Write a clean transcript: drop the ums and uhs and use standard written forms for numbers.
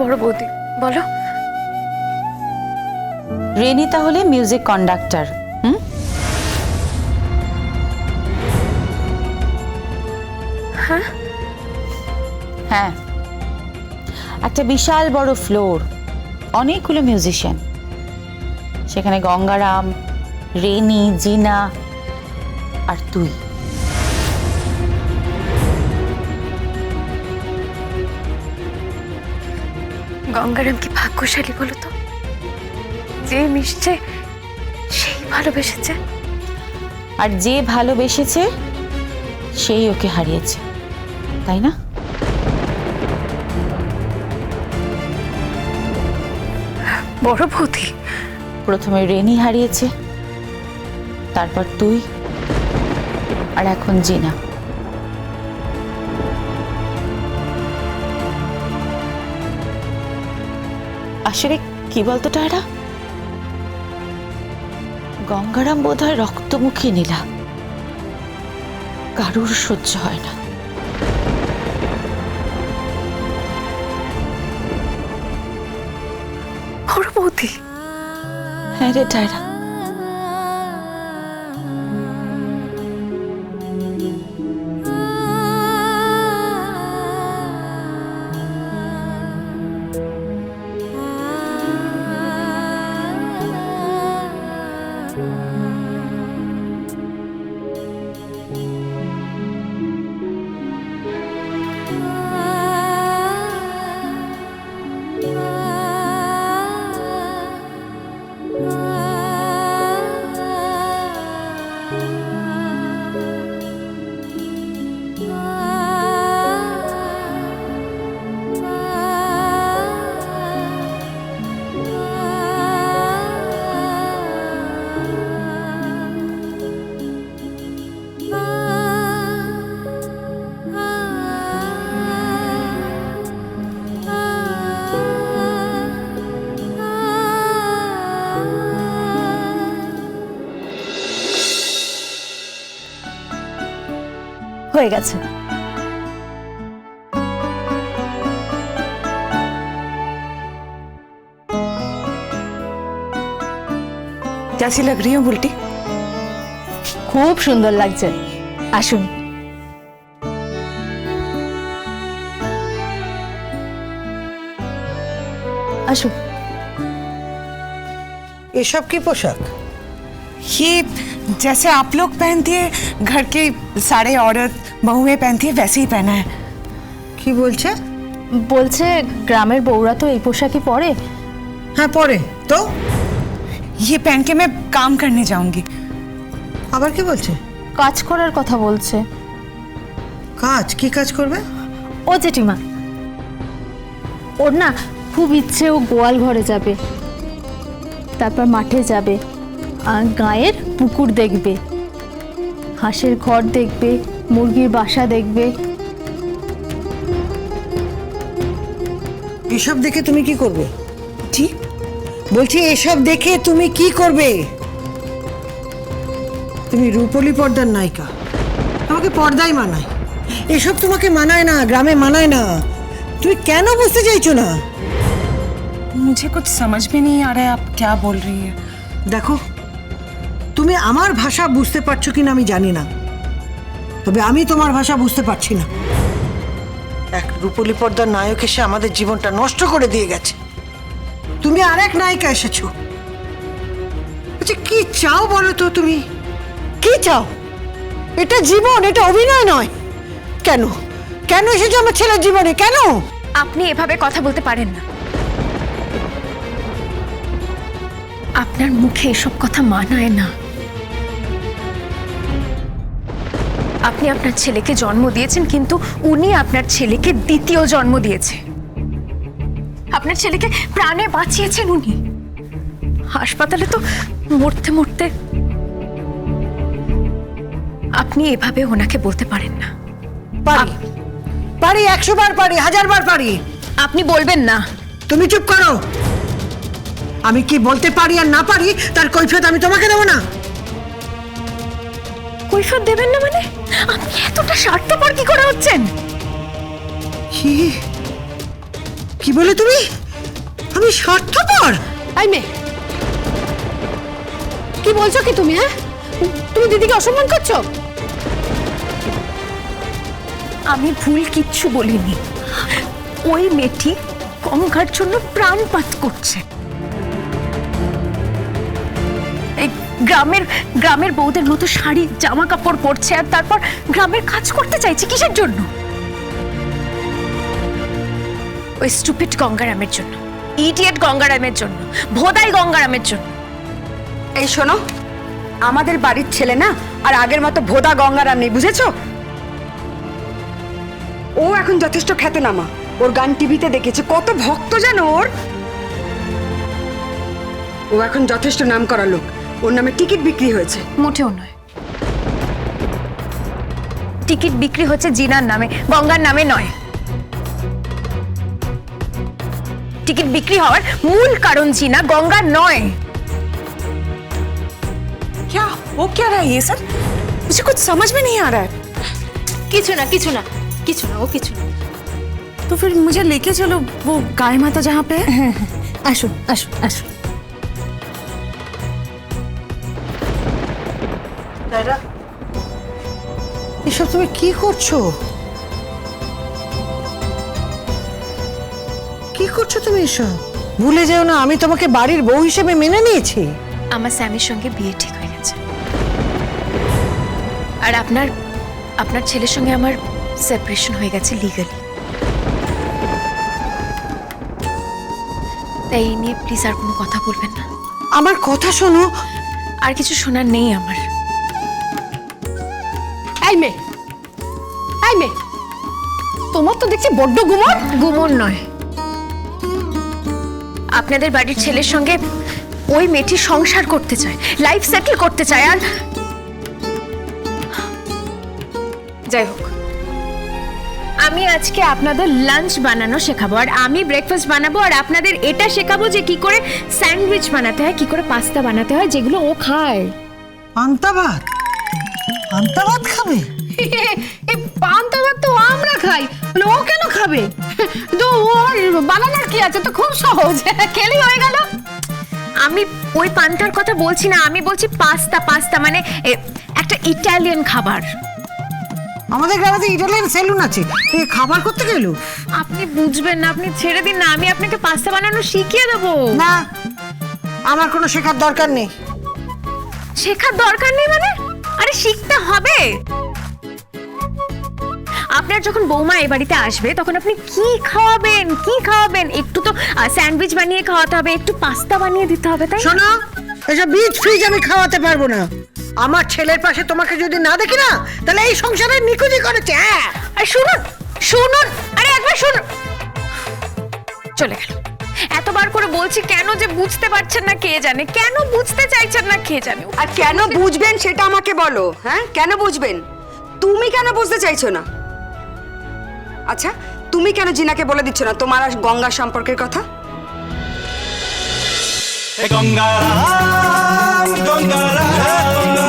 বড় বৌদি বলো। রেনি তাহলে মিউজিক কন্ডাক্টর। হ্যাঁ হ্যাঁ, একটা বিশাল বড় ফ্লোর, অনেকগুলো মিউজিশিয়ান, সেখানে গঙ্গারাম, রেনি, জিনা আর তুই। গঙ্গারাম কি ভাগ্যশালী বলো তো, যে মিশছে সেই ভালোবেসেছে। আর যে ভালোবেসেছে সেই ওকে হারিয়েছে, তাই না? বড় বৌদি, প্রথমে রেনি হারিয়েছে, তারপর তুই, আর এখন জিনা। আসলে কি বলতো টায়রা, গঙ্গারাম বোধহয় রক্তমুখী নীলা, কারুর সহ্য হয় না। বড় বৌদি, হ্যাঁ রে টায়রা, হয়ে গেছে। कैसी लग रही हो बुल्टी? খুব সুন্দর লাগছে, আসুন। আসুন। ये सब की पोशाक? ये जैसे आप लोग पहनती है, घर के सारे औरत बहुएं पहनती है, वैसे ही पहना है। की बोलছে? বলছে গ্রামের বউরা তো এই পোশাকই পরে। हाँ পরে तो ये पहन के मैं काम करने जाऊंगी। আবার কি বলছে? কাজ করার কথা বলছে। কাজ কি কাজ করবে? ও জেঠিমা, ওর না খুব ইচ্ছে ও গোয়াল ঘরে যাবে, তারপর মাঠে যাবে, আর গায়ের পুকুর দেখবে, হাঁসের ঘর দেখবে, মুরগির বাসা দেখবে। এসব দেখে তুমি কি করবে? জি বলছি এসব দেখে তুমি কি করবে? তুমি রূপলি পর্দার নায়িকা, তোমাকে পর্দাই মানায়, এসব তোমাকে মানায় না, গ্রামে মানায় না। তুমি কেন বুঝতে চাইছো না? मुझे कुछ समझ में नहीं आ रहा है आप क्या बोल रही है। দেখো, তুমি আমার ভাষা বুঝতে পারছো কিনা আমি জানি না, তবে আমি তোমার ভাষা বুঝতে পারছি না। এক রূপলি পর্দার নায়ক এসে আমাদের জীবনটা নষ্ট করে দিয়ে গেছে, তুমি আরেক নায়িকা এসেছো। আচ্ছা কি চাও বলো তো, তুমি কি চাও? এটা জীবন, এটা অভিনয় নয়। কেন কেন এসেছো আমার ছেলের জীবনে? কেন? আপনি এভাবে কথা বলতে পারেন না, আপনার মুখে এসব কথা মানায় না। আপনি আপনার ছেলেকে জন্ম দিয়েছেন, কিন্তু উনি আপনার ছেলেকে দ্বিতীয় জন্ম দিয়েছে। আপনার ছেলেকে প্রাণে বাঁচিয়েছেন উনি, হাসপাতালে তো মরতে মরতে। আপনি এভাবে ওনাকে বলতে পারেন না। পারি পারি, 100 বার পারি, 1000 বার পারি। আপনি বলবেন না। তুমি চুপ করো। আমি কি বলতে পারি আর না পারি তার কৈফিয়ত আমি তোমাকে দেবো না। কৈফিয়ত দেবেন না মানে? আপনি এতটা স্বার্থপর কি করে হচ্ছেন? কি কি বলে তুমি? আমি স্বার্থপর? এই মেয়ে, কি বলছো কি তুমি? হ্যাঁ, তুমি দিদিকে অসম্মান করছো। আমি ভুল কিচ্ছু বলিনি। ওই মেয়েটি গঙ্গার জন্য প্রাণপাত করছে। এই গ্রামের বউদের মতো শাড়ি জামা কাপড় পরছে আর তারপর গ্রামের কাজ করতে চাইছে কিসের জন্য? ওই স্টুপিড গঙ্গারামের জন্য, ইডিয়েট গঙ্গারামের জন্য, ভোদাই গঙ্গারামের জন্য। এই শোনো, আমাদের বাড়ির ছেলে না আর আগের মতো ভোদা গঙ্গারাম নেই, বুঝেছো? ও এখন যথেষ্ট খ্যাতনামা। ওর গান টিভিতে দেখেছে, কত ভক্ত জানো ওর। ও এখন যথেষ্ট নাম করা লোক। ওর নামে টিকিট বিক্রি হয়েছে। মোটেও নয়, টিকিট বিক্রি হচ্ছে জিনার নামে, গঙ্গার নামে নয়। টিকিট বিক্রি হওয়ার মূল কারণ জিনা, গঙ্গা নয়। क्या हो क्या रहा है ये सर? मुझे कुछ समझ में नहीं आ रहा है। কিছু না, কিছু না, কিছু না, ও কিছু না। तो फिर मुझे लेके चलो वो गाय माता जहाँ पे है। আসুন আসুন আসুন। ডায়রা, এসব তুমি কি করছো? কি করছো তুমি এসব? ভুলে যেও না, আমি তোমাকে বাড়ির বউ হিসেবে মেনে নিয়েছি। আমার স্যামির সঙ্গে বিয়ে ঠিক হয়ে গেছে, আর আপনার ছেলের সঙ্গে আমার সেপারেশন হয়ে গেছে লিগালি। তাই এই নিয়ে প্লিজ আর কোনো কথা বলবেন না। আমার কথা শোনো। আর কিছু শোনার নেই আমার। এই মেয়ে, এই মেয়ে, তোমার তো দেখছি বড্ড গুমর। গুমর নয়, আপনাদের বাড়ির ছেলের সঙ্গে ওই মেয়েটি সংসার করতে চায়, লাইফ সেটেল করতে চায়। আর যাই হোক, আমি আজকে আপনাদের লাঞ্চ বানানো শেখাবো, আর আমি ব্রেকফাস্ট বানাবো, আর আপনাদের এটা শেখাবো যে কি করে স্যান্ডউইচ বানাতে হয়, কি করে পাস্তা বানাতে হয়, যেগুলো ও খায়। পান্তা ভাত? পান্তা ভাত খাবে? এই পান্তা ভাত তো আমরা খাই, বলে ও কেন খাবে? তো ওর বানানোর কি আছে? তো খুব সহজ, খেলেই হয়ে গেল। আমি ওই পান্তার কথা বলছি না, আমি বলছি পাস্তা। পাস্তা মানে একটা ইটালিয়ান খাবার। আমাদের গ্রামে ইটালিয়ান সেলুন আছে, এই খাবার করতে গেল? আপনি বুঝবেন না, আপনি ছেড়ে দিন না, আমি আপনাকে পাস্তা বানানো শিখিয়ে দেবো। না, আমার কোনো শেখার দরকার নেই। শেখার দরকার নেই মানে? আরে শিখতে হবে। আপনার যখন বৌমা এ বাড়িতে আসবে তখন আপনি কি খাওয়াবেন, কি খাওয়াবেন? একটু তো স্যান্ডউইচ বানিয়ে খাওয়াতে হবে, একটু পাস্তা বানিয়ে দিতে হবে, তাই না? শোনো, এসব বীজ ফ্রিজ আমি খাওয়াতে পারবো না। আমার ছেলের পাশে তোমাকে যদি না দেখি না, তাহলে এই সংসারে নিকুজি করেছে। হ্যাঁ, আর শুনুন শুনুন, আরে একবার শুনুন। চলে গেল। এতবার করে বলছি, কেন যে বুঝতে পারছেন না কে জানে, কেন বুঝতে চাইছেন না কে জানে। আর কেন বুঝবেন সেটা আমাকে বলো। হ্যাঁ, কেন বুঝবেন? তুমি কেন বুঝতে চাইছো না? আচ্ছা, তুমি কেন জিনাকে বলে দিচ্ছ না তোমার আর গঙ্গা সম্পর্কের কথা? গঙ্গারাম গঙ্গারাম